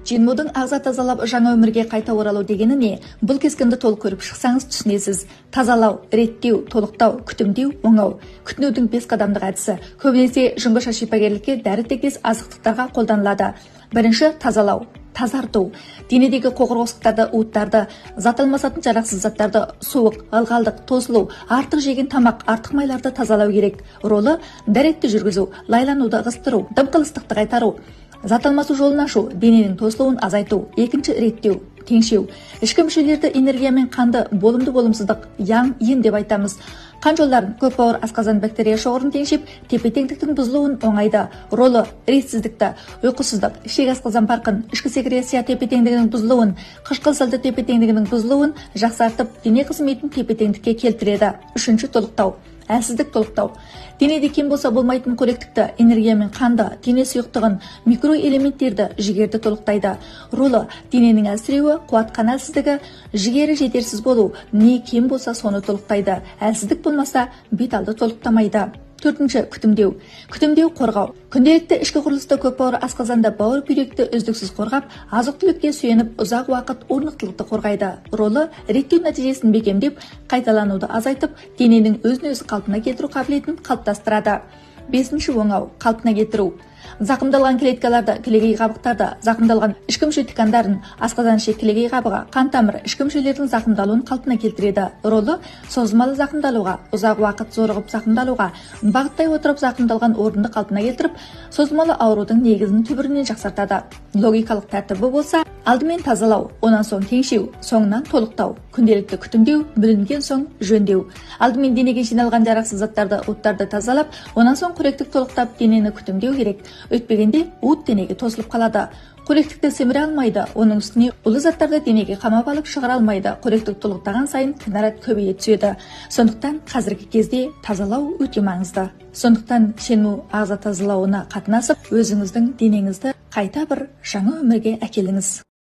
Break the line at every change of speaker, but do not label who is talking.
Жинмудың ағза тазалап жаңа өмірге қайта оралу дегені не? Бұл кескінді толық көріп шықсаңыз түсінесіз. Тазалау, реттеу, толықтау, күтімдеу, оңау. Күтінудің 5 қадамдық әдісі көбінесе жүңгі шипагерлікке дәрі тегіс азықтықтарға қолданылады. Бірінші тазалау. Тазарту. Денедегі қоқыр-қосықтарды, уыттарды, зат алмасатын жарақсыз заттарды, суық, ылғалдық, тосылу, артық жеген тамақ, артық майларды тазалау керек. Ролы дәретті жүргізу, лайлануды ығыстыру, дымқыл ыстықты қайтару. Зат алмасу жолын ашу, дененің тосылуын азайту. Екінші реттеу, теңшеу. Ішкі мүшелерді энергиямен қанды, болымды-болымсыздық, яң-ен деп айтамыз. Қан жолдарын, көп бауыр асқазан бактерия шоғырын теңшеп, тепе-теңдіктің бұзылуын оңайды. Ролы ретсіздікті, ұйқысыздық, ішек асқазан парқын, ішкі секреция тепе-теңдігінің бұзылуын, қышқыл сылды тепе-теңдігінің бұзылуын жақсартып, дене қызметін тепе-теңдікке келтіреді. Үшінші толықтау. Әлсіздік толықтау. Денеде кем болса болмайтын қоректікті, энергиямен қанды, дене сұйықтығын, микроэлементтерді, жігерді толықтайды. Ролы дененің әлсіреуі, қуатқан әлсіздігі, жігері жетерсіз болу, не кем болса соны толықтайды. Әлсіздік болмаса беталды толықтамайды. Төртінші күтімдеу. Күтімдеу қорғау. Күнделікті ішкі құрылысты көп бауыр асқазанда бауыр бүйректі үздіксіз қорғап, азық-түлікке сүйеніп ұзақ уақыт орнықтылықты қорғайды. Ролы реттеу нәтижесін бекемдеп, қайталануды азайтып, дененің өзін-өзі қалпына келтіру қабілетін қалыптастырады. Бесінші оңау, қалпына кетіру. Зақымдалған клеткаларды, кілегей қабықтарды, зақымдалған ішкі мүше ткандарын, асқазан ішек кілегей қабығы, қан тамыры, ішкі мүшелердің зақымдалуын қалпына келтіреді. Ролы созылмалы зақымдалуға, ұзақ уақыт зорығып зақымдалуға, бағыттай отырып зақымдалған орынды қалпына келтіріп, созылмалы аурудың негізін түбірінен жақсартады. Логикалық тәртібі болса, алдымен тазалау, онан соң теңшеу, соңынан толықтау, күнделікті күтімдеу, бүлінген соң жөндеу. Алдымен денеге жиналған жарақсыз заттарды, уыттарды тазалап, онан соң қоректік толықтап, денені күтімдеу керек. Өтпегенде уыт денеге тосылып қалады. Қоректікті семіре алмайды, оның үстіне улы заттарды денеге қамап алып шығара алмайды. Қоректік толықтаған сайын кінәрат көбейе түседі. Сондықтан қазіргі кезде тазалау өте маңызды. Сондықтан Шенму ағза тазалауына қатынасып, өзіңіздің денеңізді қайта бір жаңа өмірге әкеліңіз.